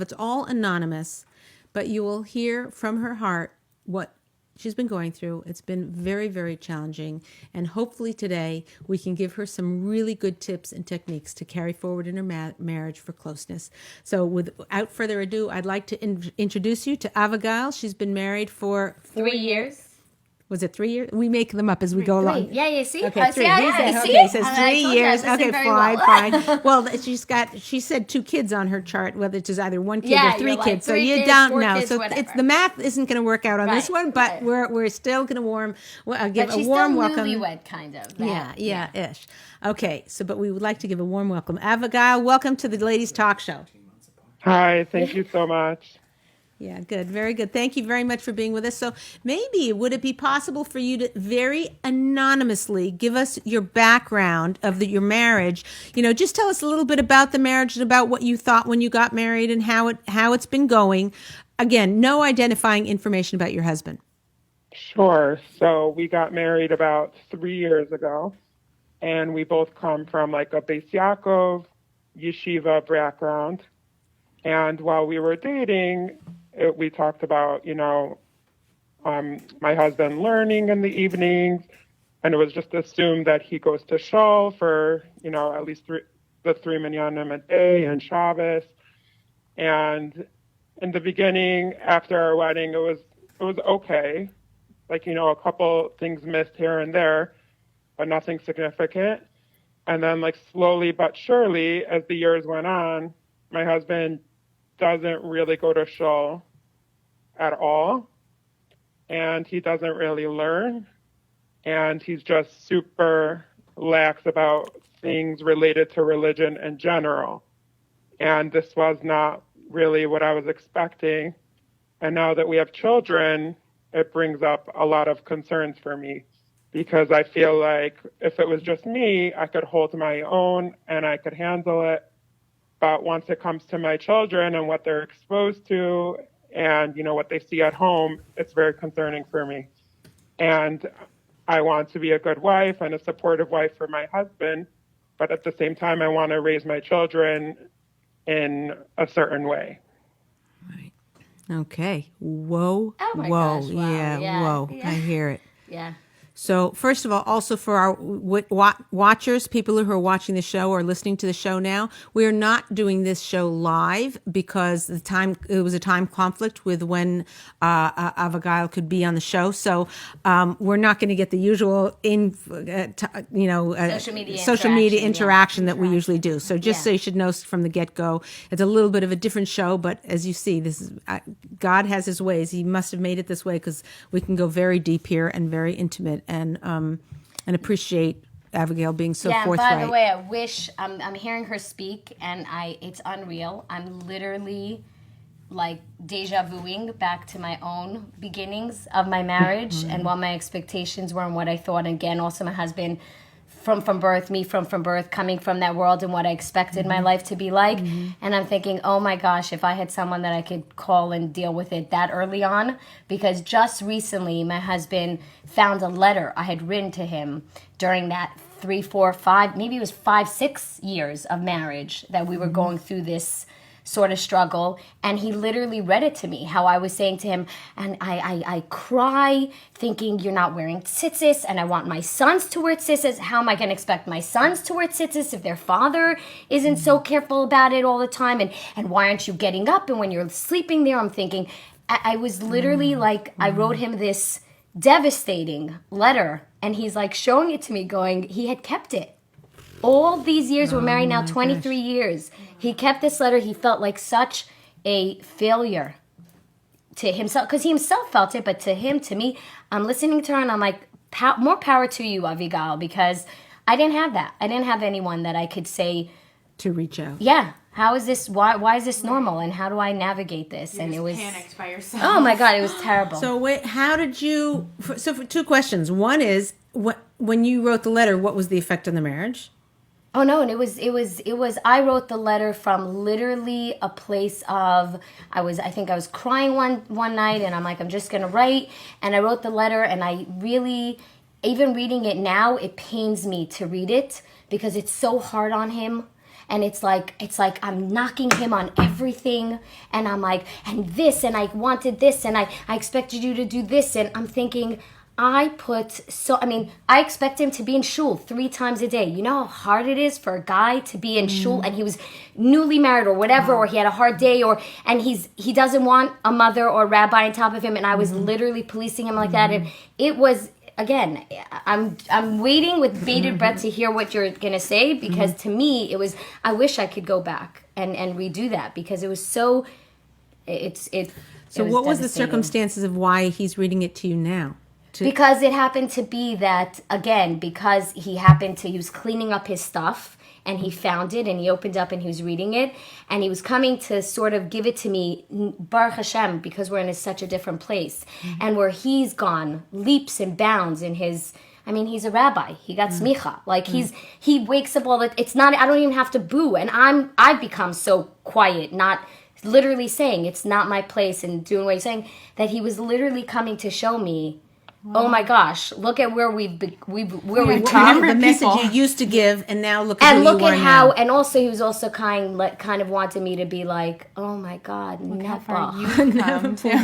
It's all anonymous, but you will hear from her heart what she's been going through. It's been very, very challenging. And hopefully today we can give her some really good tips and techniques to carry forward in her marriage for closeness. So without further ado, I'd like to introduce you to Avigail. She's been married for 3 years. Was it 3 years? We make them up as we go along. Yeah, you see? Okay, 3. Yeah, Okay, says 3 years. Okay, fine. Well, she said 2 kids on her chart, whether it's either 1 kid or 3 kids. So you don't know. So the math isn't going to work out on this one, but we're still going to give a warm welcome. Newlywed, kind of. Ish. Okay, but we would like to give a warm welcome. Abigail, welcome to the Ladies Talk Show. Hi, thank you so much. Yeah, good. Very good. Thank you very much for being with us. So maybe would it be possible for you to very anonymously give us your background of your marriage? Just tell us a little bit about the marriage and about what you thought when you got married and how it's been going. Again, no identifying information about your husband. Sure. So we got married about 3 years ago, and we both come from like a Bais Yaakov yeshiva background. And while we were dating, we talked about, my husband learning in the evenings, and it was just assumed that he goes to Shul for, at least the 3 minyanim a day and Shabbos. And in the beginning, after our wedding, it was okay. Like, a couple things missed here and there, but nothing significant. And then, like, slowly but surely, as the years went on, my husband doesn't really go to Shul at all, and he doesn't really learn, and he's just super lax about things related to religion in general. And this was not really what I was expecting. And now that we have children, it brings up a lot of concerns for me, because I feel like if it was just me, I could hold my own and I could handle it. But once it comes to my children and what they're exposed to and, what they see at home, it's very concerning for me. And I want to be a good wife and a supportive wife for my husband. But at the same time, I want to raise my children in a certain way. Right. Okay. Whoa. Oh my whoa. gosh. Wow. Yeah. Whoa. Yeah. I hear it. Yeah. So first of all, also for our watchers, people who are watching the show or listening to the show now, we are not doing this show live because it was a time conflict with when Avigail could be on the show. So we're not going to get the usual social media interaction that we usually do. So just so you should know from the get-go, it's a little bit of a different show. But as you see, this is God has His ways. He must have made it this way because we can go very deep here and very intimate. And appreciate Abigail being so forthright. Yeah, by the way, I wish I'm hearing her speak, and it's unreal. I'm literally like deja vuing back to my own beginnings of my marriage and what my expectations were and what I thought. And again, also my husband from birth, me from birth, coming from that world and what I expected my life to be like. And I'm thinking, oh my gosh, if I had someone that I could call and deal with it that early on, because just recently my husband found a letter I had written to him during that 3, 4, 5, maybe it was 5, 6 years of marriage that we were going through this sort of struggle, and he literally read it to me, how I was saying to him, and I cry thinking you're not wearing tzitzis, and I want my sons to wear tzitzis. How am I going to expect my sons to wear tzitzis if their father isn't so careful about it all the time, and why aren't you getting up, and when you're sleeping there? I'm thinking, I was literally like, I wrote him this devastating letter, and he's like showing it to me going, he had kept it. All these years, we're married now 23 years. He kept this letter. He felt like such a failure to himself, because he himself felt it, but to him, to me, I'm listening to her and I'm like, more power to you, Avigail, because I didn't have that. I didn't have anyone that I could say to reach out. Yeah. How is this? Why is this normal? And how do I navigate this? You and it was panicked by yourself. Oh my God, it was terrible. So wait, how did you? So for 2 questions. One is, when you wrote the letter, what was the effect on the marriage? Oh no, and it was I wrote the letter from literally a place of I think I was crying one night, and I'm like, I'm just gonna write, and I wrote the letter, and I really, even reading it now, it pains me to read it because it's so hard on him. and it's like I'm knocking him on everything, and I'm like, and this, and I wanted this, and I expected you to do this, and I'm thinking, I expect him to be in shul 3 times a day. You know how hard it is for a guy to be in shul, and he was newly married or whatever, or he had a hard day, and he doesn't want a mother or a rabbi on top of him, and I was literally policing him like that, and it was, again, I'm waiting with bated breath to hear what you're gonna say, because to me it was, I wish I could go back and redo that, because it was so So what was the circumstances of why he's reading it to you now? Because it happened to be that, again, because he was cleaning up his stuff, and he found it, and he opened up, and he was reading it, and he was coming to sort of give it to me, Baruch Hashem, because we're in such a different place, and where he's gone leaps and bounds in his, he's a rabbi, he got smicha, like he wakes up it's not, I don't even have to boo, and I've become so quiet, not literally saying, it's not my place, and doing what he's saying, that he was literally coming to show me, oh my gosh, look at where we've come. The message you used to give, and now look at who you are how, now. and also he was also kind of wanted me to be like, oh my God, never.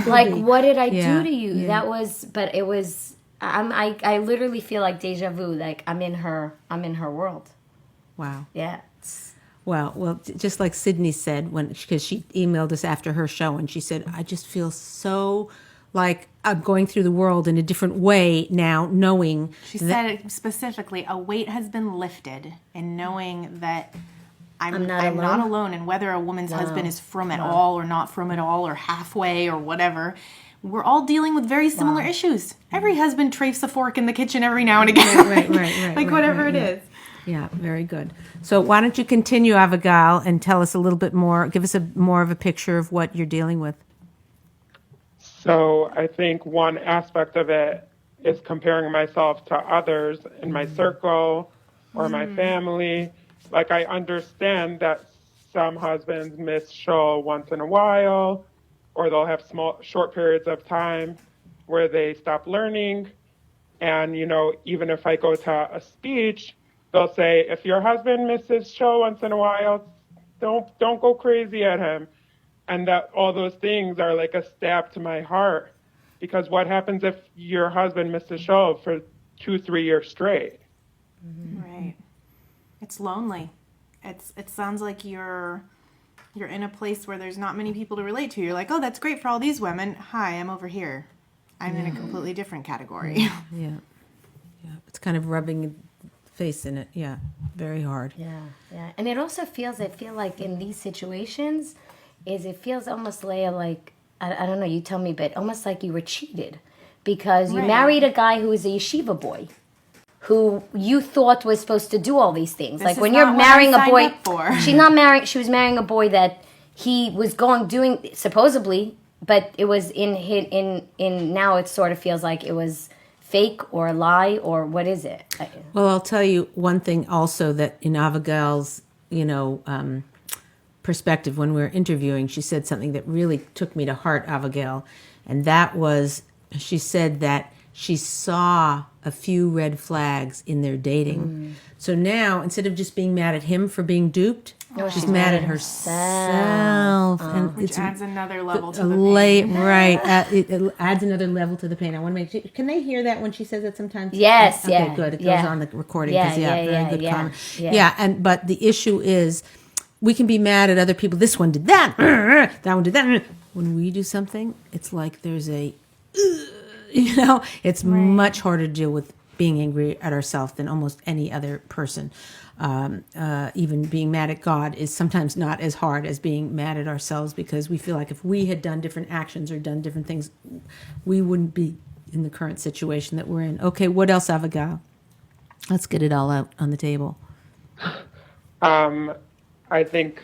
Like, what did I do to you? That was, but it was, I literally feel like deja vu, like I'm in her world. Wow. Yeah. Well, just like Sydney said, because she emailed us after her show, and she said, I just feel so like I'm going through the world in a different way now, knowing she said it specifically, a weight has been lifted, and knowing that I'm not alone, and whether a woman's husband is from at all or not from at all or halfway or whatever, we're all dealing with very similar issues. Every husband trafes a fork in the kitchen every now and again. Right. Whatever it is. Yeah, very good. So why don't you continue, Avigail, and tell us a little bit more, give us more of a picture of what you're dealing with. So I think one aspect of it is comparing myself to others in my circle or my family. Like, I understand that some husbands miss shul once in a while, or they'll have short periods of time where they stop learning. And, even if I go to a speech, they'll say, if your husband misses shul once in a while, don't go crazy at him. And that all those things are like a stab to my heart, because what happens if your husband misses shul for 2-3 years straight? Right. It's lonely. It sounds like you're in a place where there's not many people to relate to. You're like, oh, that's great for all these women. Hi, I'm over here. I'm in a completely different category. Yeah. It's kind of rubbing face in it. Yeah, very hard. Yeah. And it also feels, I feel like in these situations, it feels almost, Leah, like, I don't know, you tell me, but almost like you were cheated, because you married a guy who was a yeshiva boy, who you thought was supposed to do all these things. Like, when you're marrying a boy, she was marrying a boy that he was doing supposedly, but it was in now it sort of feels like it was fake or a lie, or what is it? Well, I'll tell you one thing also, that in Avigail's, perspective, when we were interviewing, she said something that really took me to heart, Avigail, and that was, she said that she saw a few red flags in their dating. So now, instead of just being mad at him for being duped, she's mad at herself. And which adds another level to the pain. Right. It adds another level to the pain. I want to make sure, can they hear that when she says that sometimes? Yes, okay, good. It goes on the recording. Very good comment. But the issue is, we can be mad at other people. This one did that. That one did that. When we do something, it's like there's it's much harder to deal with being angry at ourselves than almost any other person. Even being mad at God is sometimes not as hard as being mad at ourselves, because we feel like if we had done different actions or done different things, we wouldn't be in the current situation that we're in. Okay, what else, Avigail? Let's get it all out on the table. I think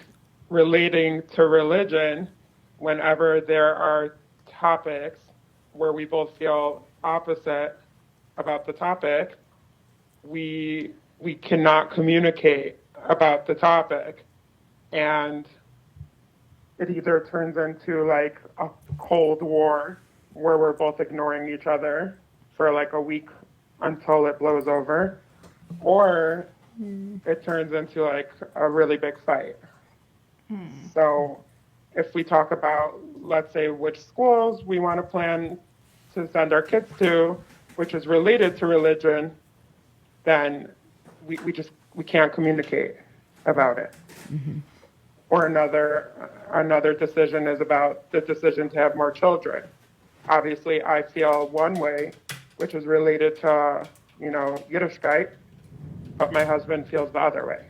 relating to religion, whenever there are topics where we both feel opposite about the topic, we cannot communicate about the topic. And it either turns into like a Cold War where we're both ignoring each other for like a week until it blows over, or it turns into like a really big fight. So if we talk about, let's say, which schools we want to plan to send our kids to, which is related to religion, then we can't communicate about it. Or another decision is about the decision to have more children. Obviously, I feel one way, which is related to, Yiddishkeit, but my husband feels the other way.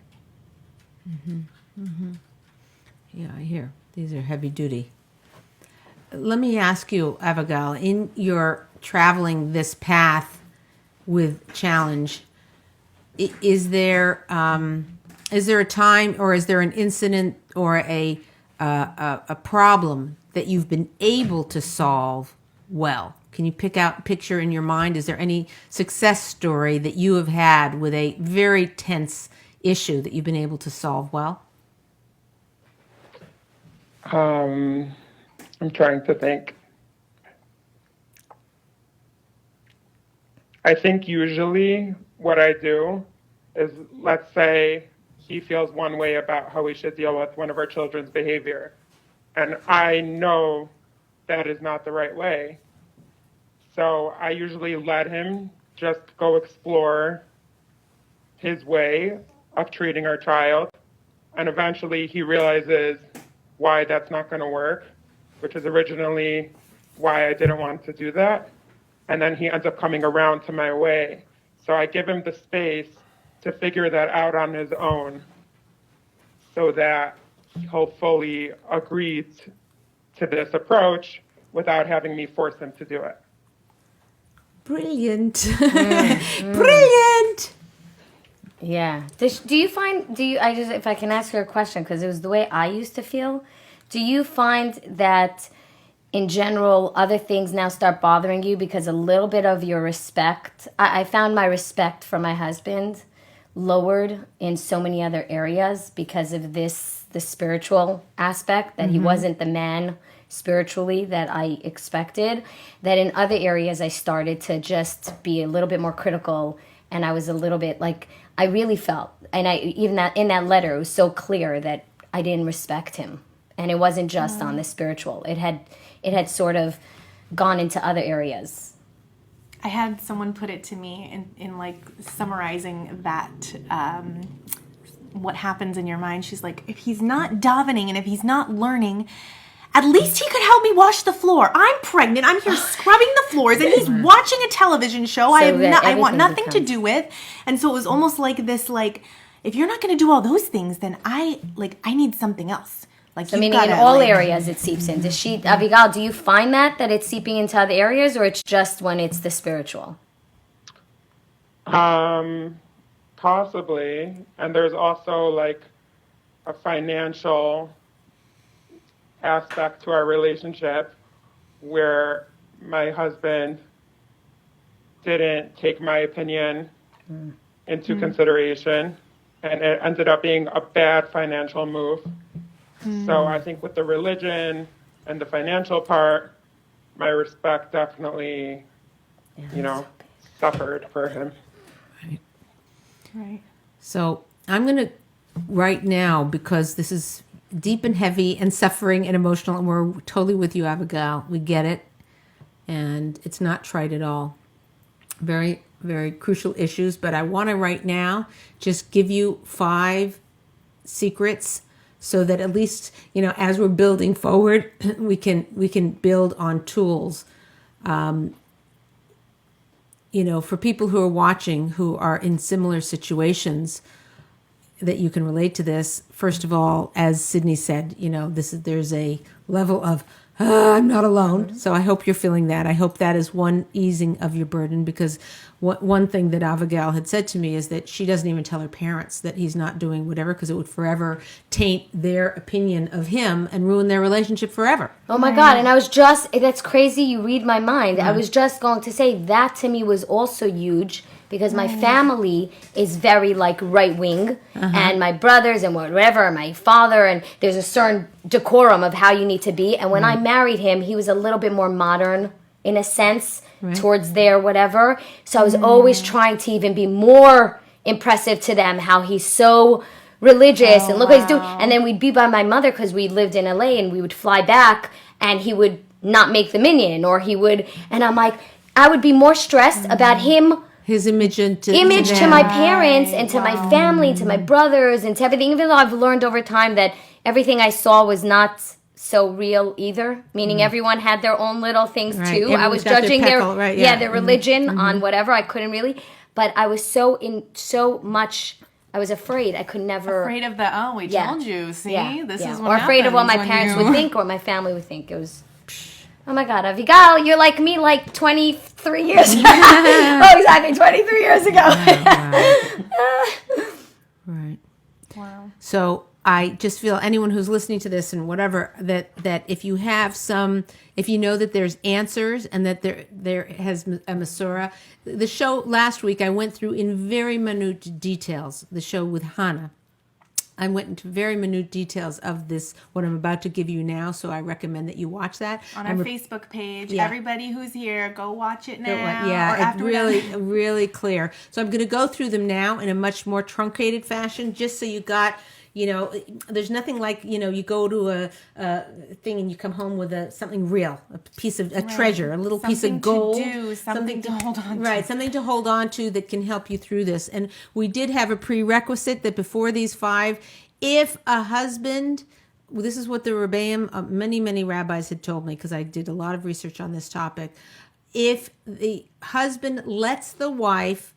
Yeah, I hear. These are heavy duty. Let me ask you, Abigail, in your traveling this path with challenge, is there a time or is there an incident or a problem that you've been able to solve well? Can you picture in your mind, is there any success story that you have had with a very tense issue that you've been able to solve well? I'm trying to think. I think usually what I do is, let's say he feels one way about how we should deal with one of our children's behavior, and I know that is not the right way. So I usually let him just go explore his way of treating our child, and eventually he realizes why that's not going to work, which is originally why I didn't want to do that. And then he ends up coming around to my way. So I give him the space to figure that out on his own so that he'll fully agree to this approach without having me force him to do it. Brilliant. Brilliant. Yeah. If I can ask her a question, because it was the way I used to feel, do you find that in general other things now start bothering you because a little bit of your respect, I found my respect for my husband lowered in so many other areas because of the spiritual aspect, that he wasn't the man spiritually that I expected, that in other areas I started to just be a little bit more critical, and I was a little bit like, I really felt, and in that letter, it was so clear that I didn't respect him. And it wasn't just on the spiritual. It had sort of gone into other areas. I had someone put it to me in like summarizing that, what happens in your mind. She's like, if he's not davening and if he's not learning, at least he could help me wash the floor. I'm pregnant. I'm here scrubbing the floors, and he's watching a television show I want nothing to do with. And so it was almost like this, like, if you're not going to do all those things, then I need something else. Like, so meaning in all areas it seeps in. Does Avigail, do you find that it's seeping into other areas, or it's just when it's the spiritual? Possibly. And there's also like a financial aspect to our relationship where my husband didn't take my opinion into consideration, and it ended up being a bad financial move. So I think with the religion and the financial part, my respect definitely, suffered for him. Right. So I'm going to, right now, because this is deep and heavy and suffering and emotional, and we're totally with you, Abigail. We get it. And it's not trite at all. Very, very crucial issues. But I want to right now just give you 5 secrets so that at least, as we're building forward, we can build on tools. For people who are watching, who are in similar situations, that you can relate to this. First of all, as Sydney said, there's a level of, I'm not alone. So I hope you're feeling that. I hope that is one easing of your burden, because one thing that Avigail had said to me is that she doesn't even tell her parents that he's not doing whatever, because it would forever taint their opinion of him and ruin their relationship forever. Oh my God. And that's crazy. You read my mind. I was just going to say that to me was also huge, because my family is very like right wing, and my brothers and whatever, my father, and there's a certain decorum of how you need to be. And when I married him, he was a little bit more modern in a sense towards their whatever. So I was always trying to even be more impressive to them, how he's so religious and look what he's doing. And then we'd be by my mother because we lived in LA, and we would fly back and he would not make the minyan, or he would, and I'm like, I would be more stressed about him, his image to my parents and to my family, to my brothers and to everything, even though I've learned over time that everything I saw was not so real either, meaning everyone had their own little things too. Everyone's I was got their judging peckle, their religion on whatever. I couldn't really, but I was so much, I was afraid. I could never. Afraid of we told you, see? This is what or afraid of what my parents would think or my family would think. It was, oh my God, Avigail, you're like me like 23 years ago. Oh, exactly, 23 years ago. Right. Wow. So I just feel anyone who's listening to this and whatever, that if you have if you know that there's answers and that there has a Masorah. The show last week, I went through in very minute details, the show with Hannah. I went into very minute details of this, what I'm about to give you now, so I recommend that you watch that. On our Facebook page. Yeah. Everybody who's here, go watch it now. Yeah, it's really clear. So I'm going to go through them now in a much more truncated fashion, just so you got... there's nothing like, you go to a thing and you come home with something real, a piece of treasure, a little piece of gold. Something to hold on to. Right, something to hold on to that can help you through this. And we did have a prerequisite that before these 5, if a husband, this is what the Rebbeim, many rabbis had told me, because I did a lot of research on this topic, if the husband lets the wife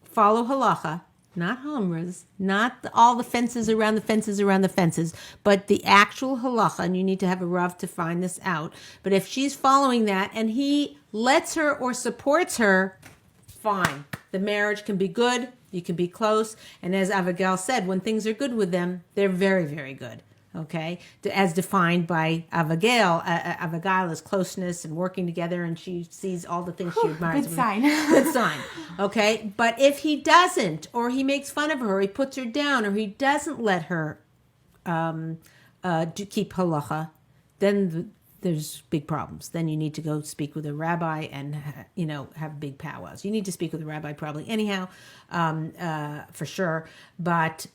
follow halacha, not homras, not all the fences around the fences around the fences, but the actual halacha, and you need to have a rav to find this out. But if she's following that and he lets her or supports her, fine. The marriage can be good, you can be close, and as Avigail said, when things are good with them, they're very, very good. Okay, as defined by Avigail. Avigail is closeness and working together, and she sees all the things she admires. Good sign. Good sign. Okay, but if he doesn't, or he makes fun of her, or he puts her down, or he doesn't let her keep halacha, then there's big problems. Then you need to go speak with a rabbi and have big powwows. You need to speak with a rabbi probably anyhow, for sure. But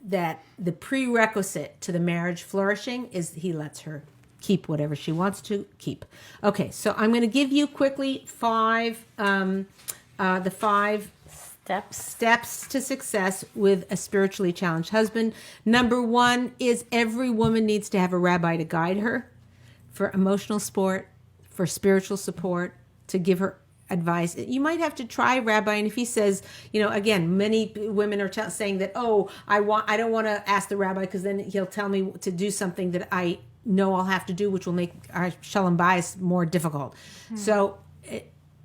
that the prerequisite to the marriage flourishing is he lets her keep whatever she wants to keep. Okay, so I'm going to give you quickly 5 steps to success with a spiritually challenged husband. Number 1 is every woman needs to have a rabbi to guide her for emotional support, for spiritual support, to give her advice. You might have to try a rabbi, and if he says, again, many women are saying that, I don't want to ask the rabbi because then he'll tell me to do something that I know I'll have to do, which will make our shalom bayis more difficult. So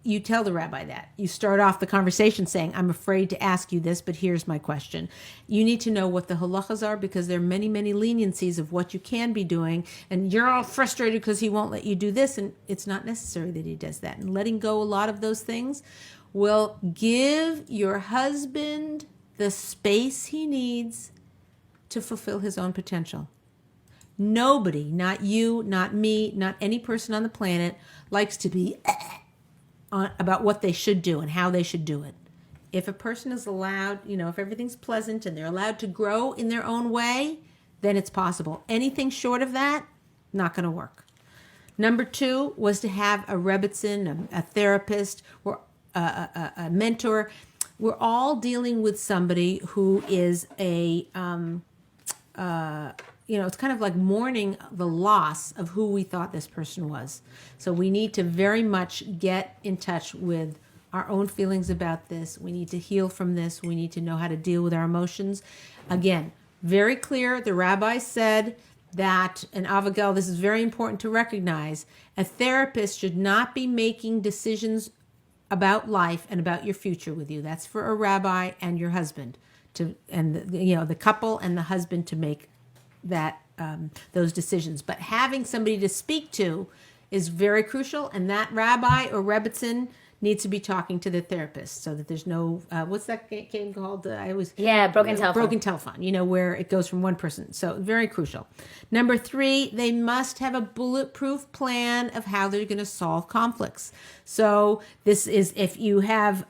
you tell the rabbi that. You start off the conversation saying, I'm afraid to ask you this, but here's my question. You need to know what the halachas are, because there are many, many leniencies of what you can be doing, and you're all frustrated because he won't let you do this, and it's not necessary that he does that. And letting go a lot of those things will give your husband the space he needs to fulfill his own potential. Nobody, not you, not me, not any person on the planet, likes to be about what they should do and how they should do it. If a person is allowed, if everything's pleasant and they're allowed to grow in their own way, then it's possible. Anything short of that, not going to work. Number 2 was to have a rebbitzin, a therapist, or a mentor. We're all dealing with somebody who is it's kind of like mourning the loss of who we thought this person was. So we need to very much get in touch with our own feelings about this. We need to heal from this. We need to know how to deal with our emotions. Again, very clear, the rabbi said that, and Avigail, this is very important to recognize, a therapist should not be making decisions about life and about your future with you. That's for a rabbi and your husband, the couple and the husband to make that those decisions. But having somebody to speak to is very crucial, and that rabbi or rebbitzin needs to be talking to the therapist so that there's no what's that game called? Broken telephone. Broken telephone. Where it goes from one person. So very crucial. Number 3, they must have a bulletproof plan of how they're going to solve conflicts. So this is if you have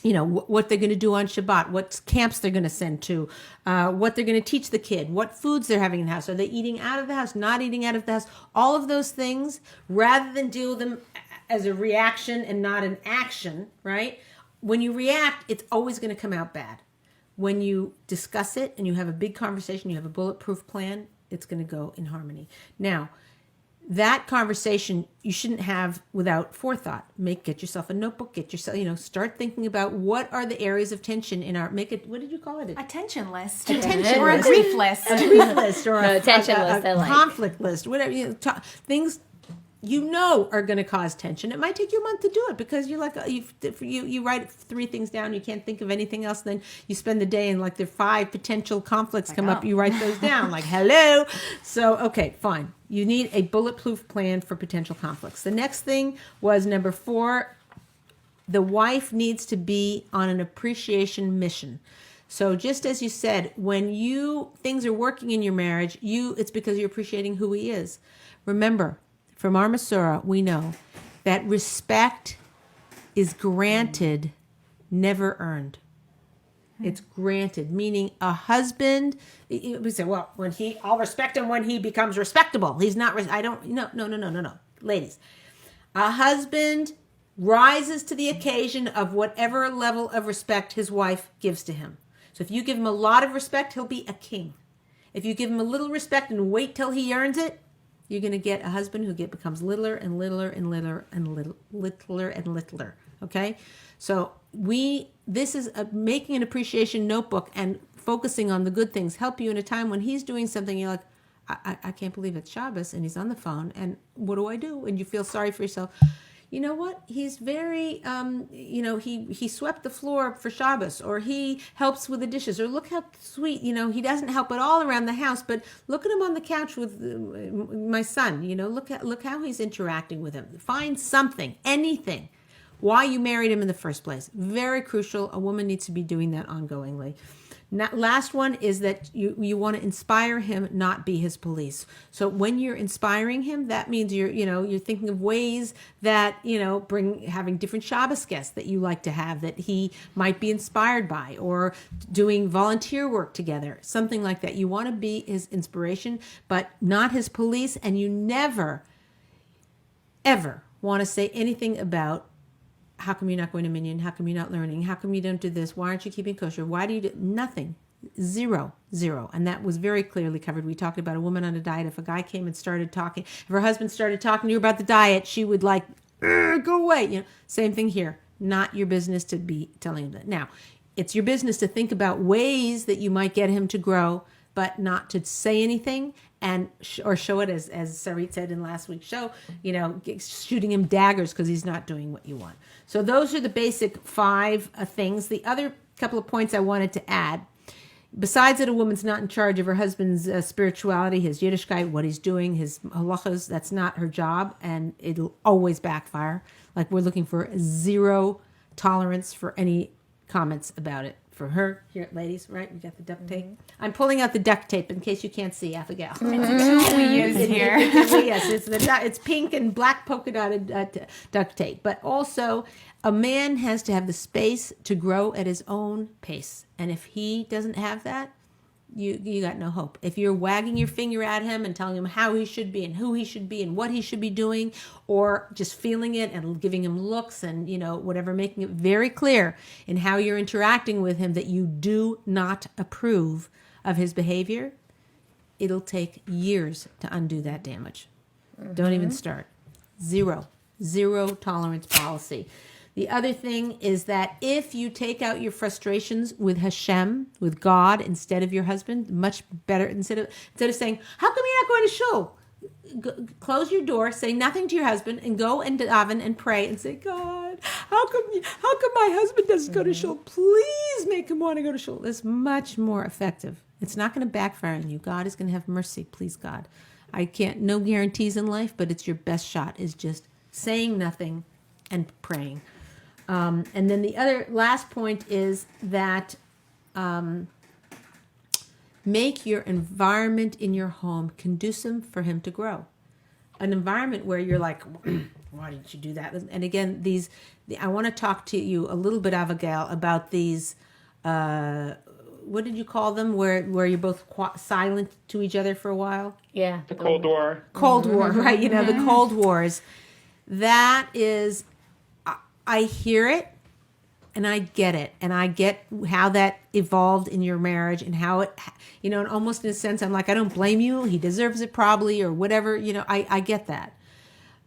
what they're going to do on Shabbat, what camps they're going to send to, what they're going to teach the kid, what foods they're having in the house. Are they eating out of the house, not eating out of the house? All of those things, rather than deal with them as a reaction and not an action, right? When you react, it's always going to come out bad. When you discuss it and you have a big conversation, you have a bulletproof plan, it's going to go in harmony. Now, that conversation you shouldn't have without forethought. Get yourself a notebook, start thinking about what are the areas of tension in our, what did you call it? A tension list. A tension or list. a grief list. A grief list or No, a tension list, I like. conflict list, whatever. Things are going to cause tension. It might take you a month to do it because you're like, you write 3 things down, you can't think of anything else. Then you spend the day and there are 5 potential conflicts come up. You write those down hello. So, okay, fine. You need a bulletproof plan for potential conflicts. The next thing was number 4, the wife needs to be on an appreciation mission. So just as you said, when things are working in your marriage, it's because you're appreciating who he is. Remember, from our Masorah, we know that respect is granted, never earned. It's granted, meaning a husband, we say, well, I'll respect him when he becomes respectable. He's not, no. Ladies, a husband rises to the occasion of whatever level of respect his wife gives to him. So if you give him a lot of respect, he'll be a king. If you give him a little respect and wait till he earns it, you're going to get a husband who becomes littler and littler and littler and littler and littler. Okay? So this is making an appreciation notebook and focusing on the good things help you in a time when he's doing something you're like, I can't believe it's Shabbos and he's on the phone and what do I do? And you feel sorry for yourself. You know what? He's very, he swept the floor for Shabbos, or he helps with the dishes, or look how sweet, he doesn't help at all around the house, but look at him on the couch with my son, look how he's interacting with him. Find something, anything, why you married him in the first place. Very crucial. A woman needs to be doing that ongoingly. Last one is that you want to inspire him, not be his police. So when you're inspiring him, that means you're thinking of ways that, having different Shabbos guests that you like to have that he might be inspired by, or doing volunteer work together, something like that. You want to be his inspiration, but not his police. And you never, ever want to say anything about, how come you're not going to minyan? How come you're not learning? How come you don't do this? Why aren't you keeping kosher? Why do you do nothing? Zero. And that was very clearly covered. We talked about a woman on a diet. If a guy came and started talking, if her husband started talking to you about the diet, she would go away. Same thing here. Not your business to be telling him that. Now, it's your business to think about ways that you might get him to grow, but not to say anything or show it as Sarit said in last week's show, shooting him daggers because he's not doing what you want. So those are the basic 5 things. The other couple of points I wanted to add, besides that a woman's not in charge of her husband's spirituality, his Yiddishkeit, what he's doing, his halachas, that's not her job, and it'll always backfire. We're looking for 0 tolerance for any comments about it. For her, here, ladies, right? We got the duct tape. I'm pulling out the duct tape in case you can't see, Avigail. It's a tool we use here. Yes, it's pink and black polka dotted duct tape. But also, a man has to have the space to grow at his own pace. And if he doesn't have that, you got no hope. If you're wagging your finger at him and telling him how he should be and who he should be and what he should be doing, or just feeling it and giving him looks and whatever, making it very clear in how you're interacting with him that you do not approve of his behavior, it'll take years to undo that damage. Don't even start. 0 tolerance policy. The other thing is that if you take out your frustrations with Hashem, with God, instead of your husband, much better, instead of saying, how come you're not going to shul? Close your door, say nothing to your husband, and go and daven and pray and say, God, how come my husband doesn't go to shul? Please make him want to go to shul. That's much more effective. It's not going to backfire on you. God is going to have mercy, please God. No guarantees in life, but it's your best shot is just saying nothing and praying. And then the last point is that make your environment in your home conducive for him to grow. an environment where you're like, why did you do that? And again, I want to talk to you a little bit, Abigail, about these, what did you call them? Where you're both silent to each other for a while? Yeah. The Cold War. Cold War, right? The Cold Wars. That is, I hear it and I get it. And I get how that evolved in your marriage and how it, and almost in a sense, I'm like, I don't blame you. He deserves it probably or whatever. I get that.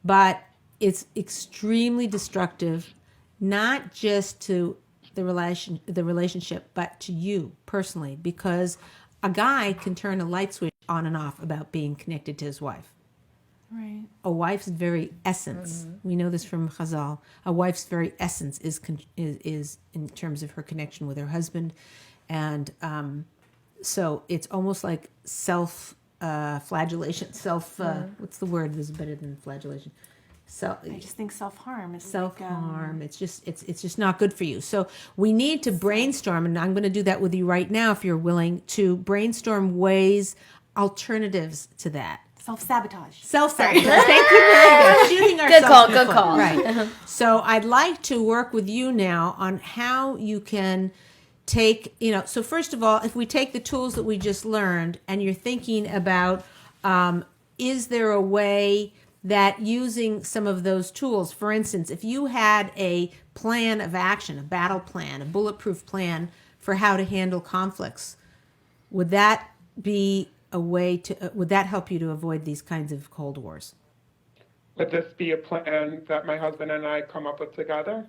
But it's extremely destructive, not just to the relationship, but to you personally, because a guy can turn a light switch on and off about being connected to his wife. Right. A wife's very essence, we know this from Chazal, a wife's very essence is in terms of her connection with her husband. And so it's almost like self-flagellation, what's the word that's better than flagellation? So I just think self-harm is self-harm. It's just not good for you. So we need to brainstorm, and I'm going to do that with you right now if you're willing to brainstorm alternatives to that. self-sabotage. Self-sabotage. Thank you very much. Shooting ourselves in the Good foot. call. Right. So I'd like to work with you now on how you can take, so first of all, if we take the tools that we just learned and you're thinking about, is there a way that using some of those tools, for instance, if you had a plan of action, a battle plan, a bulletproof plan for how to handle conflicts, would that be a way would that help you to avoid these kinds of Cold Wars? Would this be a plan that my husband and I come up with together,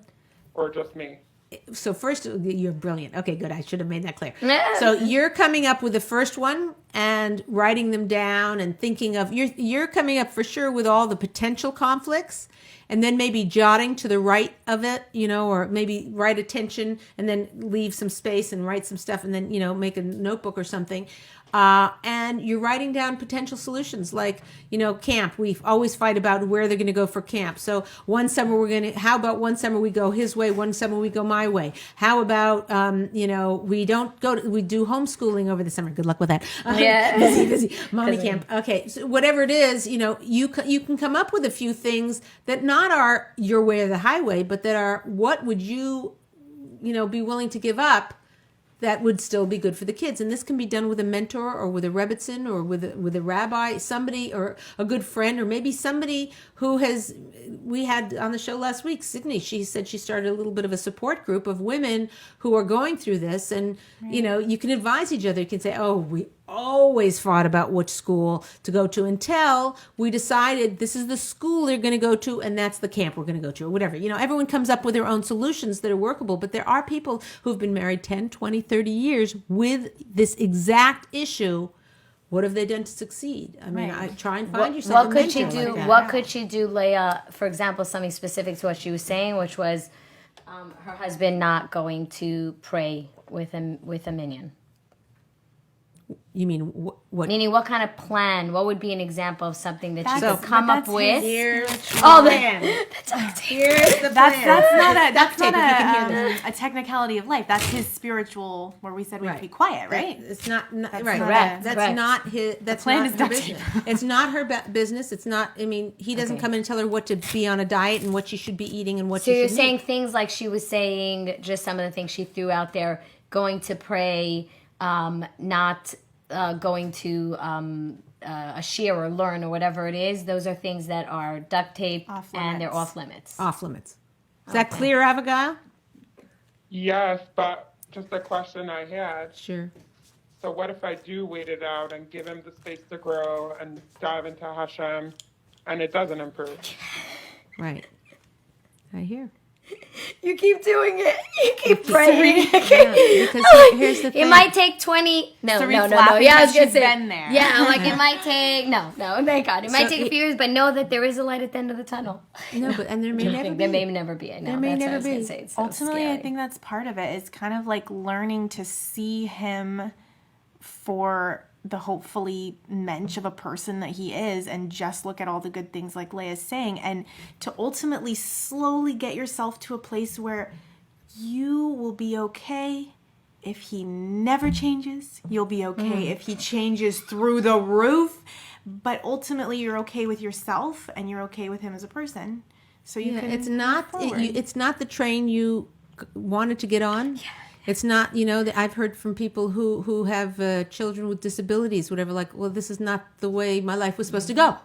or just me? So first, you're brilliant. Okay, good. I should have made that clear. So you're coming up with the first one and writing them down and thinking of, you're coming up for sure with all the potential conflicts, and then maybe jotting to the right of it, or maybe write attention and then leave some space and write some stuff and then, make a notebook or something. And you're writing down potential solutions like, camp. We always fight about where they're going to go for camp. So how about one summer we go his way, one summer we go my way? How about, we do homeschooling over the summer. Good luck with that. Yeah. busy. Mommy camp. Okay. So whatever it is, you can come up with a few things that not are your way or the highway, but that are, what would you, be willing to give up that would still be good for the kids. And this can be done with a mentor or with a rebbitzin or with a rabbi, somebody or a good friend, or maybe somebody who we had on the show last week, Sydney, she said she started a little bit of a support group of women who are going through this. And, you can advise each other. You can say, we always fought about which school to go to until we decided this is the school they're going to go to and that's the camp we're going to go to, or whatever. Everyone comes up with their own solutions that are workable, but there are people who've been married 10, 20, 30 years with this exact issue. What have they done to succeed? I mean, I try and find yourself. What could she do? What could she do, Leah? For example, something specific to what she was saying, which was her husband not going to pray with a minyan. You mean what? Meaning, what kind of plan? What would be an example of something that she could come up with? Here's the plan. Here's the plan. That's not a technicality of life. That's his spiritual, where we said we have to be quiet, right? It's not right. correct. That's Correct. not his. That's plan not is her not business. It's not her business. It's not. I mean, he doesn't come in and tell her what to be on a diet and what she should be eating and what. So she you're should saying eat. things like she was saying, just some of the things she threw out there: going to pray, not going to a shir or learn or whatever it is. Those are things that are duct tape and they're off limits. Off limits. Is that clear, Avigail? Yes, but just a question I had. Sure. So what if I do wait it out and give him the space to grow and dive into Hashem, and it doesn't improve? Right. I hear. You keep doing it. You keep praying. Because here's the thing. It might take 20. No. Yeah, I was gonna say. Been there. Yeah, I'm like it might take. No, thank God. It might take a few years, but know that there is a light at the end of the tunnel. No, but and there may never be. There may never be. I know. There may That's never what I was be. gonna say. It's so Ultimately, scary. I think that's part of it. It's kind of like learning to see him for the hopefully mensch of a person that he is, and just look at all the good things like Leah's saying, and to ultimately slowly get yourself to a place where you will be okay if he never changes. You'll be okay if he changes through the roof, but ultimately you're okay with yourself and you're okay with him as a person. So you can it's not it's not the train you wanted to get on. It's not, I've heard from people who have children with disabilities, whatever, like, well, this is not the way my life was supposed to go.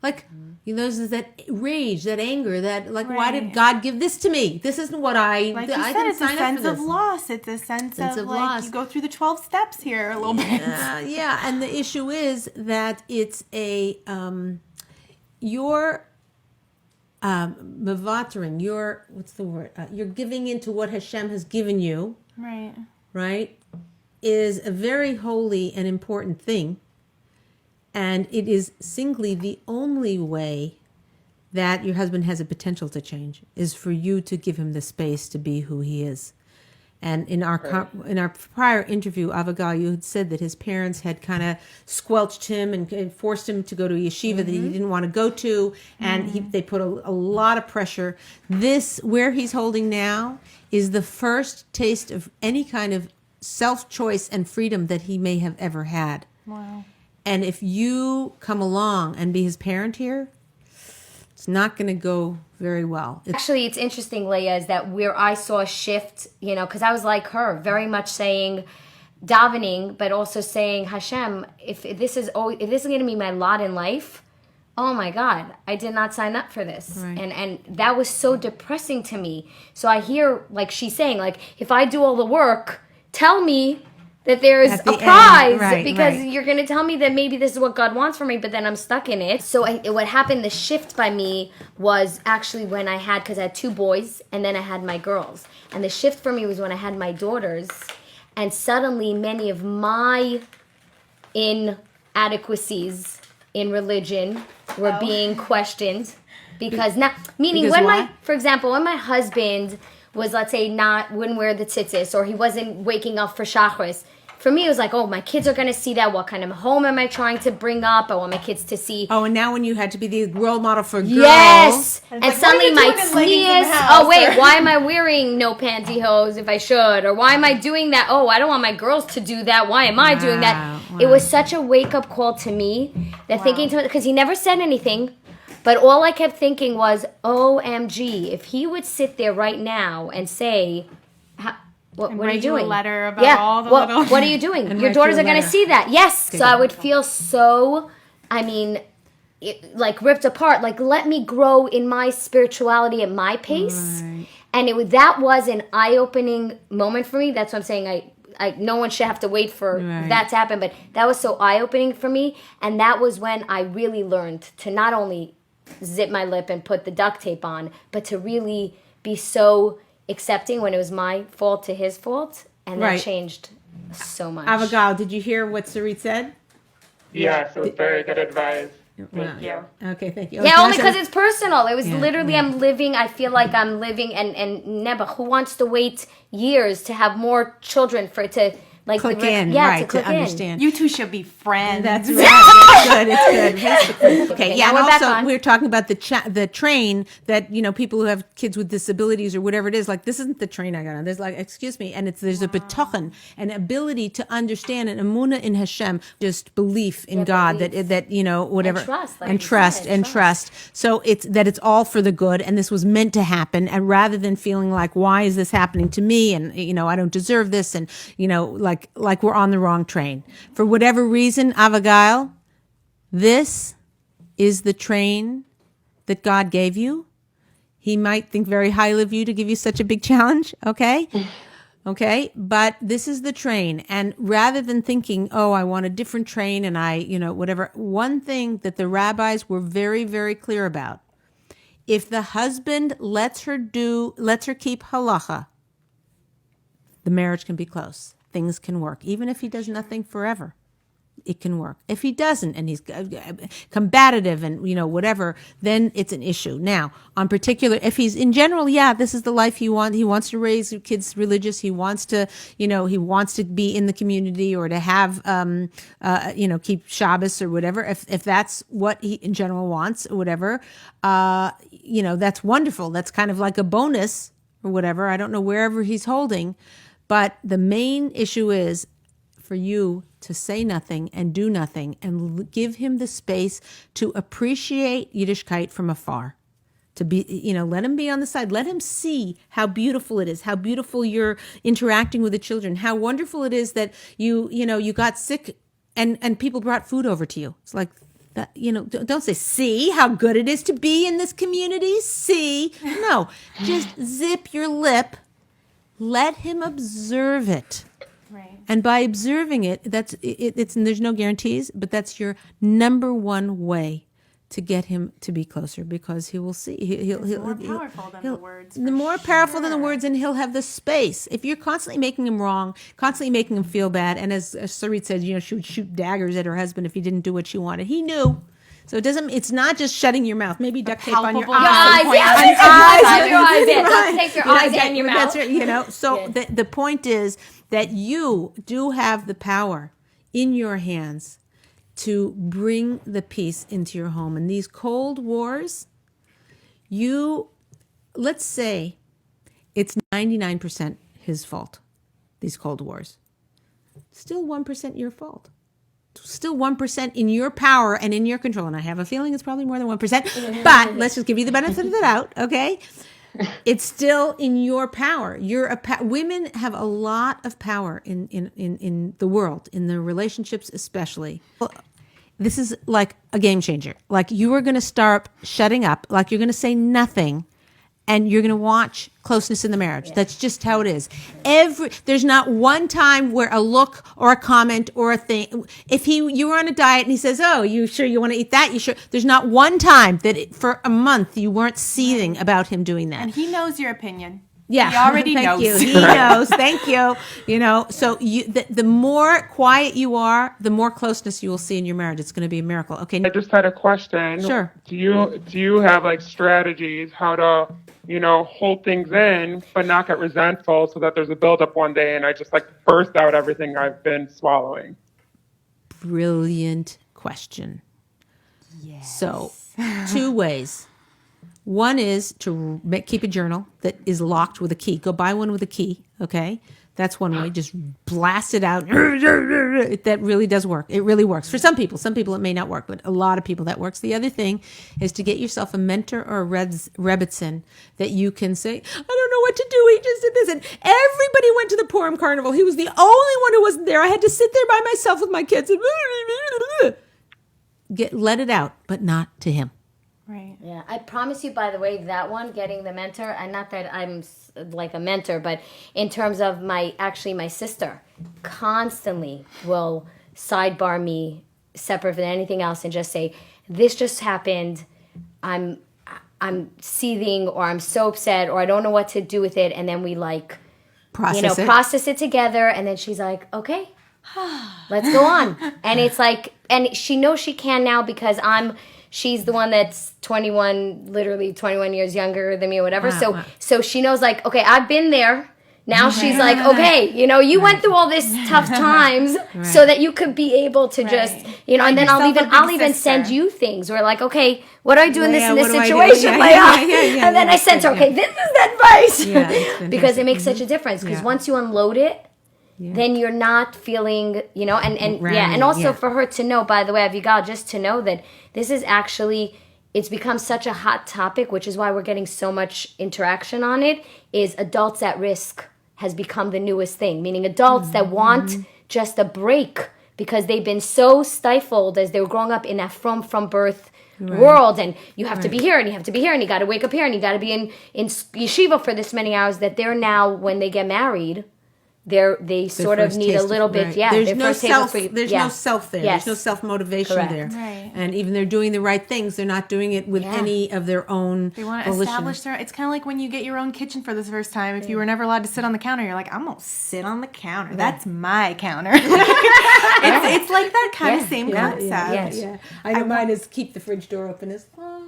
Like, there's that rage, that anger, that, like, why did God give this to me? This isn't what I Like you I said, didn't it's a sign up sense for of this. loss. It's a sense of like, loss. you go through the 12 steps here a little bit. Yeah, and the issue is that it's you're mavataring, you're giving into what Hashem has given you, right, is a very holy and important thing. And it is singly the only way that your husband has a potential to change is for you to give him the space to be who he is. And in our prior interview, Avigail, you had said that his parents had kind of squelched him and forced him to go to a yeshiva that he didn't want to go to, and they put a lot of pressure. This, where he's holding now, is the first taste of any kind of self-choice and freedom that he may have ever had. Wow. And if you come along and be his parent here, it's not going to go very well. Actually, it's interesting, Leah, is that where I saw a shift, because I was like her, very much saying davening, but also saying, Hashem, if this is going to be my lot in life, oh my God, I did not sign up for this. Right. And that was so depressing to me. So I hear, like she's saying, like, if I do all the work, tell me that there's a prize, because you're going to tell me that maybe this is what God wants for me, but then I'm stuck in it. So what happened, the shift by me was actually when because I had 2 boys and then I had my girls. And the shift for me was when I had my daughters, and suddenly many of my inadequacies in religion were being questioned. Because now, for example, when my husband was, let's say, wouldn't wear the tzitzis, or he wasn't waking up for Shacharis, for me it was like, oh, my kids are going to see that. What kind of home am I trying to bring up? I want my kids to see. Oh, and now when you had to be the role model for girls. Yes! And like, suddenly my tznius, house, why am I wearing no pantyhose if I should? Or why am I doing that? Oh, I don't want my girls to do that. Why am I doing that? Wow. It was such a wake-up call to me that thinking to because he never said anything. But all I kept thinking was, OMG, if he would sit there right now and say, what are you doing? A letter about all the little... What are you doing? Your daughters are going to see that. Yes. So I would feel so, ripped apart. Like, let me grow in my spirituality at my pace. Right. And that was an eye-opening moment for me. That's what I'm saying. No one should have to wait for that to happen. But that was so eye-opening for me. And that was when I really learned to not only zip my lip and put the duct tape on, but to really be so accepting when it was my fault to his fault, and that changed so much. Avigail, did you hear what Sarit said? Yes, it was very good advice. Thank you. Okay, thank you. Yeah, only because it's personal. It was literally, I feel like I'm living, and Neba, who wants to wait years to have more children for it to... click in, to understand. You two should be friends. That's right. It's good. Okay, now and we're back also on. we were talking about the train that people who have kids with disabilities or whatever it is. Like, this isn't the train I got on. There's excuse me, and there's a betochen, an ability to understand, an emunah in Hashem, just belief in God, belief. that whatever, and trust, and trust. So it's all for the good, and this was meant to happen. And rather than feeling like, why is this happening to me, and I don't deserve this, and like we're on the wrong train. For whatever reason, Avigail, this is the train that God gave you. He might think very highly of you to give you such a big challenge, okay? Okay, but this is the train. And rather than thinking, oh, I want a different train and whatever, one thing that the rabbis were very, very clear about, if the husband lets her keep halacha, the marriage can be close. Things can work. Even if he does nothing forever, it can work. If he doesn't, and he's combative and, whatever, then it's an issue. Now, if he's in general, this is the life he wants. He wants to raise kids religious. He wants to, be in the community or to have, keep Shabbos or whatever. If that's what he in general wants or whatever, that's wonderful. That's kind of like a bonus or whatever. I don't know wherever he's holding. But the main issue is for you to say nothing and do nothing and give him the space to appreciate Yiddishkeit from afar. To be, let him be on the side. Let him see how beautiful it is, how beautiful you're interacting with the children, how wonderful it is that you got sick and people brought food over to you. It's like that, don't say, see how good it is to be in this community. See, no, just zip your lip. Let him observe it. Right. And by observing it, it's and there's no guarantees, but that's your number one way to get him to be closer, because he will see. He'll more powerful than the words. More powerful than the words, and he'll have the space. If you're constantly making him wrong, constantly making him feel bad, and as Sarit said, she would shoot daggers at her husband if he didn't do what she wanted. He knew. So it's not just shutting your mouth. Maybe duct tape on your eyes. Your eyes. Don't take your eyes and your mouth. That's right, So the point is that you do have the power in your hands to bring the peace into your home. And these cold wars, let's say it's 99% his fault, these cold wars. Still 1% your fault. Still 1% in your power and in your control. And I have a feeling it's probably more than 1%, but let's just give you the benefit of the doubt, okay? It's still in your power. Women have a lot of power in the world, in their relationships especially. This is like a game changer. Like, you are going to start shutting up. Like, you're going to say nothing, and you're going to watch closeness in the marriage. Yeah. That's just how it is. There's not one time where a look or a comment or a thing. If you were on a diet and he says, "Oh, you sure you want to eat that? You sure?" There's not one time that for a month you weren't seething about him doing that. And he knows your opinion. Yeah, he already knows. You. He knows. Thank you. So the more quiet you are, the more closeness you will see in your marriage. It's going to be a miracle. Okay. I just had a question. Sure. Do you have like strategies how to hold things in but not get resentful, so that there's a buildup one day and I just like burst out everything I've been swallowing? Brilliant question. Yes. So 2 ways. One is to keep a journal that is locked with a key. Go buy one with a key, okay? That's one way. Just blast it out. That really does work. It really works. For some people it may not work, but a lot of people that works. The other thing is to get yourself a mentor or a Rebbitzin that you can say, "I don't know what to do. He just did this." And everybody went to the Purim Carnival. He was the only one who wasn't there. I had to sit there by myself with my kids. Let it out, but not to him. Right. Yeah, I promise you, by the way, that one, getting the mentor, and not that I'm like a mentor, but in terms of my sister constantly will sidebar me separate from anything else and just say, "This just happened. I'm seething, or I'm so upset, or I don't know what to do with it." And then we process it together. And then she's like, "Okay, let's go on." And it's like, and she knows she can now because she's the one that's literally 21 years younger than me or whatever. So she knows, like, okay, I've been there. Now she's like, okay, you went through all this tough times so that you could be able to just, and then I'll even send you things where, like, okay, what do I do in this situation? And then I send her, okay, this is the advice. Because it makes such a difference. Because once you unload it, then you're not feeling, and also for her to know, by the way, Avigail, just to know that this is actually, it's become such a hot topic, which is why we're getting so much interaction on it, is adults at risk has become the newest thing, meaning adults that want just a break because they've been so stifled as they were growing up in that from birth world, and you have to be here, and you have to be here, and you got to wake up here, and you got to be in yeshiva for this many hours, that they're now, when they get married, they sort of need a little bit, There's no self there. Yes. There's no self-motivation there. Right. And even they're doing the right things, they're not doing it with any of their own They want to establish it's kind of like when you get your own kitchen for the first time. If you were never allowed to sit on the counter, you're like, "I'm going to sit on the counter. That's my counter." It's like that kind of same concept. Yeah. I know mine is keep the fridge door open as long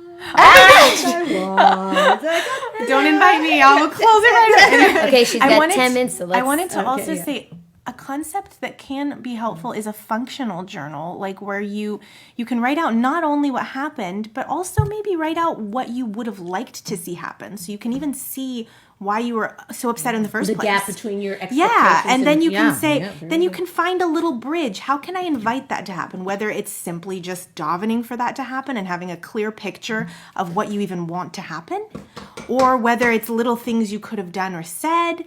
Don't invite me. I will close it right away. Okay, she's got 10 minutes. So I wanted to also say a concept that can be helpful is a functional journal, like where you can write out not only what happened, but also maybe write out what you would have liked to see happen. So you can even see why you were so upset in the first place. The gap between your expectations. Yeah, and then you can say, then you can find a little bridge. How can I invite that to happen? Whether it's simply just davening for that to happen and having a clear picture of what you even want to happen, or whether it's little things you could have done or said.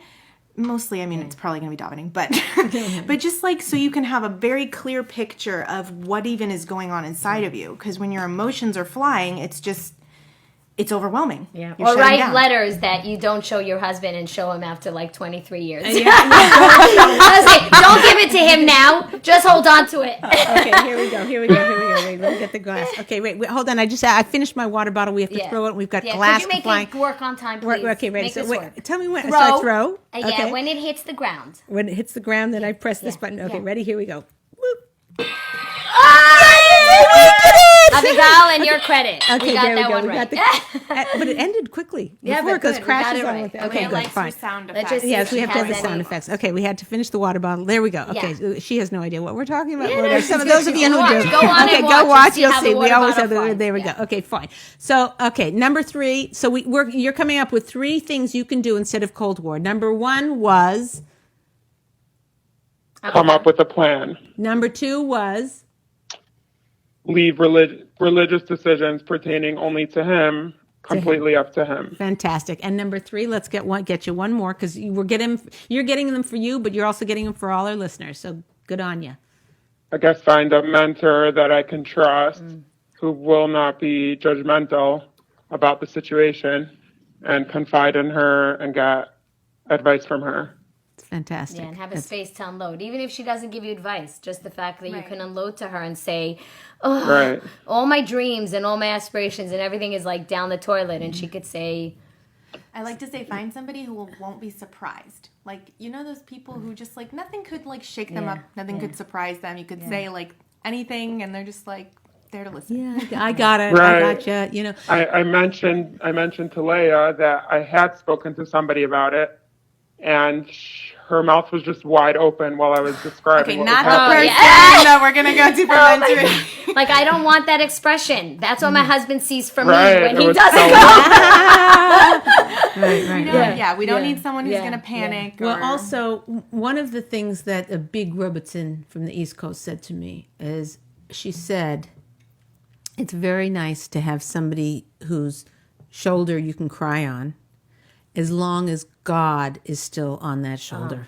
Mostly, I mean, it's probably going to be davening, but just like so you can have a very clear picture of what even is going on inside of you. Because when your emotions are flying, it's overwhelming. Yeah. You're Or write down. letters that you don't show your husband and show him after like 23 years. Yeah. I was like, don't give it to him now. Just hold on to it. Okay, here we go. Wait, let me get the glass. Okay, wait, hold on. I finished my water bottle. We have to throw it. We've got glass Could you make flying. it work on time, please? Okay, ready. Make So this wait, work. tell me when. Throw. So I throw. Yeah, Okay. when it hits the ground. When it hits the ground, then I press this button. Okay, ready? Here we go. Whoop. Abigail, and your credit. Okay, we got there we that go. one We right. got but it ended quickly. Yeah, Before but it goes good. We got crashes it on right. with it. Okay, Okay, It good, likes fine. your sound Let's effects. just see Yes, if we she have to have the has sound any. effects. Okay, we had to finish the water bottle. There we go. Okay, Yeah. so she has no idea what we're talking about. Yeah, Well, no, some of she's those of you who watch. do. Go on Okay, and go watch watch. and see You'll how see. the We water always bottle have the. flies. There we Yeah. go. Okay, fine. So, okay, number 3. So you're coming up with 3 things you can do instead of Cold War. Number 1 was. Come up with a plan. Number 2 was. Leave religious decisions pertaining only to him completely up to him. Fantastic. And number 3, let's get you one more because you're getting them for you, but you're also getting them for all our listeners. So good on you. I guess find a mentor that I can trust who will not be judgmental about the situation and confide in her and get advice from her. It's fantastic. Yeah, and have a space to unload. Even if she doesn't give you advice, just the fact that you can unload to her and say, oh, Right. all my dreams and all my aspirations and everything is like down the toilet. And she could say, I like to say, find somebody who won't be surprised. Like, you know those people who just, like, nothing could, like, shake them up. Nothing could surprise them. You could say, like, anything, and they're just, like, there to listen. Yeah, I got it. Right. I got you. You know, I mentioned to Leah that I had spoken to somebody about it, and her mouth was just wide open while I was describing Okay, what not was the happening. person. No, we're going to go deeper into it. like, I don't want that expression. That's what my husband sees from Right, me when it he was doesn't so- go. We don't need someone who's going to panic. well, or... also one of the things that a big Rebbitzin from the East Coast said to me is, she said, it's very nice to have somebody whose shoulder you can cry on, as long as God is still on that shoulder.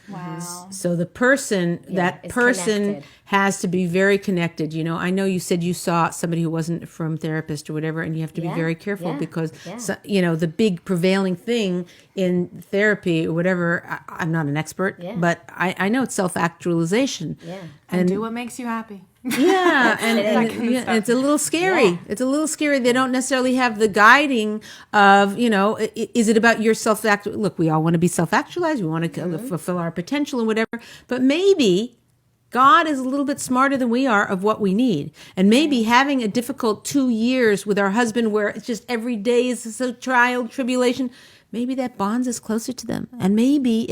Wow. So the person, that is person connected. has to be very connected. You know, I know you said you saw somebody who wasn't from therapist or whatever, and you have to be very careful because, you know, the big prevailing thing in therapy or whatever, I'm not an expert, but I know it's self-actualization. Yeah. And do what makes you happy. Yeah, and it's a little scary. Yeah. It's a little scary. They don't necessarily have the guiding of, you know, is it about your Look, we all want to be self-actualized. We want to fulfill our potential and whatever. But maybe God is a little bit smarter than we are of what we need. And maybe having a difficult 2 years with our husband where it's just every day is a trial, tribulation, maybe that bonds us closer to them. And maybe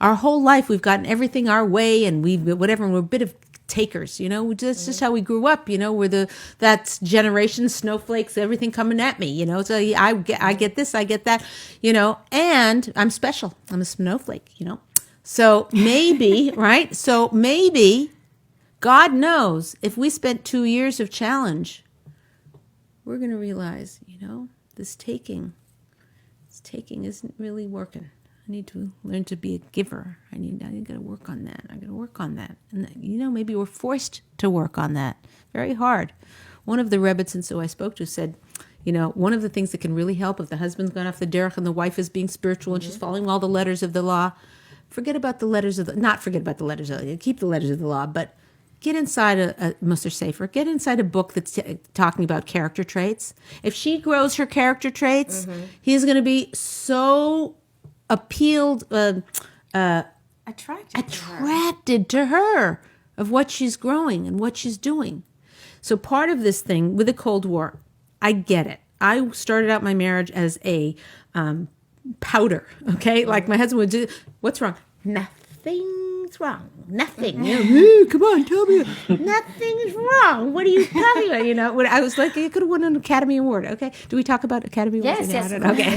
our whole life we've gotten everything our way and and we're a bit of takers, you know, that's just how we grew up, you know, we're that's generation snowflakes, everything coming at me, you know, so I get this, I get that, you know, and I'm special, I'm a snowflake, you know, so maybe, right, so maybe God knows if we spent 2 years of challenge, we're going to realize, you know, this taking isn't really working. I need to learn to be a giver. I got to work on that. I got to work on that. And, you know, maybe we're forced to work on that. Very hard. One of the Rebbitzins who I spoke to said, you know, one of the things that can really help if the husband's gone off the derech and the wife is being spiritual and she's following all the letters of the law, not forget about the letters of the law, keep the letters of the law, but get inside a Musar Sefer, get inside a book that's talking about character traits. If she grows her character traits, he's going to be so attracted to her of what she's growing and what she's doing. So part of this thing with the Cold War, I get it. I started out my marriage as a powder, okay? Like my husband would do, what's wrong? Nothing. what's wrong? Nothing. "Ooh, come on, tell me. Nothing is wrong. What are you talking about? When I was like, you could have won an Academy Award. Okay. Do we talk about Academy Awards? Yes. I don't know. Okay.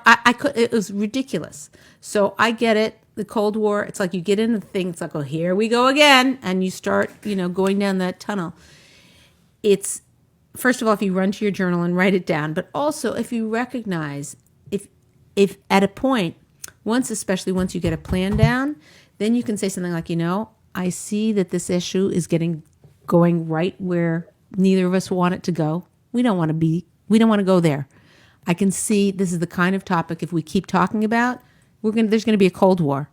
I could, it was ridiculous. So I get it. The Cold War, it's like you get in the thing. It's like, oh, here we go again. And you start, going down that tunnel. It's, first of all, if you run to your journal and write it down, but also if you recognize, if at a point, especially once you get a plan down, then you can say something like, I see that this issue is going right where neither of us want it to go. We don't want to go there. I can see this is the kind of topic, if we keep talking about, there's going to be a Cold War.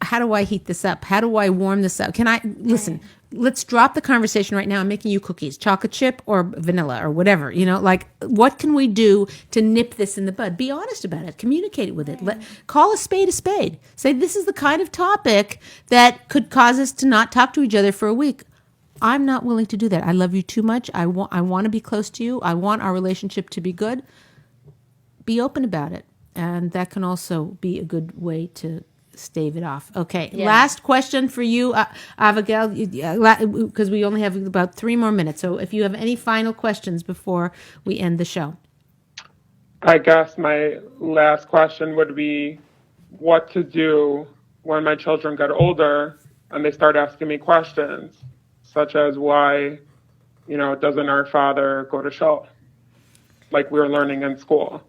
How do I heat this up? How do I warm this up? Listen, let's drop the conversation right now. I'm making you cookies, chocolate chip or vanilla or whatever, what can we do to nip this in the bud? Be honest about it. Communicate with it. Call a spade a spade. Say, this is the kind of topic that could cause us to not talk to each other for a week. I'm not willing to do that. I love you too much. I want to be close to you. I want our relationship to be good. Be open about it. And that can also be a good way to stave it off. Okay, Last question for you, Avigail, because we only have about 3 more minutes. So if you have any final questions before we end the show. I guess my last question would be what to do when my children get older and they start asking me questions, such as why, doesn't our father go to Shul like we were learning in school?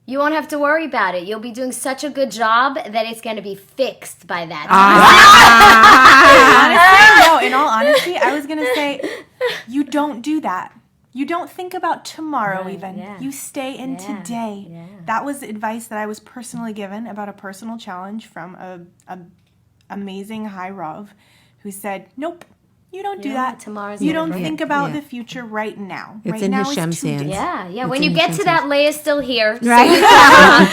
You won't have to worry about it. You'll be doing such a good job that it's going to be fixed by that time. Honestly, no, in all honesty, I was going to say, you don't do that. You don't think about tomorrow even. Yeah. You stay in today. Yeah. That was advice that I was personally given about a personal challenge from a amazing high Rav who said, nope. You don't do that. You don't think about the future right now. It's right in now Hashem's hands. Yeah. When you get to that, Leah's still here. Right.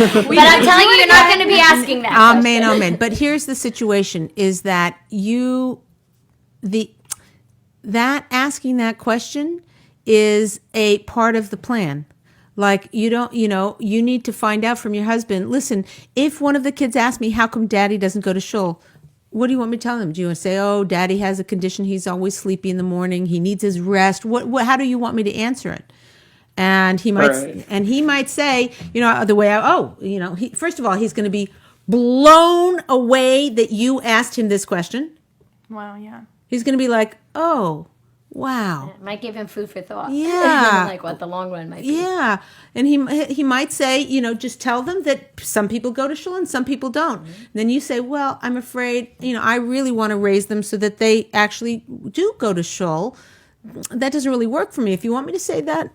But I'm telling you, you're not going to be asking that. Amen. But here's the situation: is that asking that question is a part of the plan. Like you need to find out from your husband. Listen, if one of the kids asks me, how come Daddy doesn't go to Shul? What do you want me to tell them? Do you want to say, oh, Daddy has a condition. He's always sleepy in the morning. He needs his rest. How do you want me to answer it? And he might say, first of all, he's going to be blown away that you asked him this question. Wow. Yeah. He's going to be like, oh, wow. It might give him food for thought. Yeah. Like what the long run might be. Yeah. And he might say, just tell them that some people go to Shul and some people don't. Mm-hmm. And then you say, well, I'm afraid, I really want to raise them so that they actually do go to Shul. That doesn't really work for me. If you want me to say that,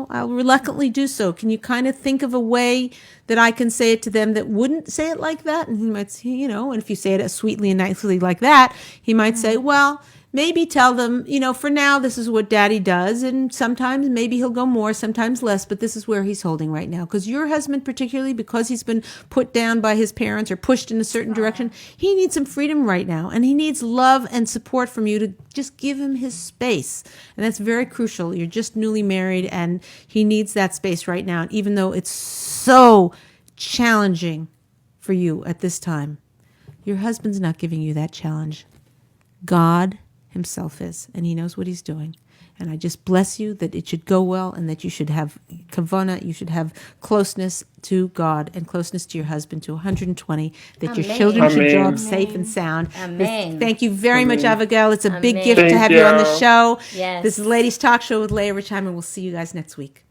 I'll reluctantly do so. Can you kind of think of a way that I can say it to them that wouldn't say it like that? And he might say, and if you say it as sweetly and nicely like that, he might say, well, maybe tell them, for now, this is what Daddy does. And sometimes maybe he'll go more, sometimes less, but this is where he's holding right now. Because your husband, particularly because he's been put down by his parents or pushed in a certain direction, he needs some freedom right now. And he needs love and support from you to just give him his space. And that's very crucial. You're just newly married and he needs that space right now. And even though it's so challenging for you at this time, your husband's not giving you that challenge. God himself is, and he knows what he's doing. And I just bless you that it should go well and that you should have kavana, you should have closeness to God and closeness to your husband to 120, that your children should grow up safe and sound. Amen. Thank you very much, Abigail. It's a big gift to have you on the show. Yes. This is Ladies Talk Show with Leah Richheim, and we'll see you guys next week.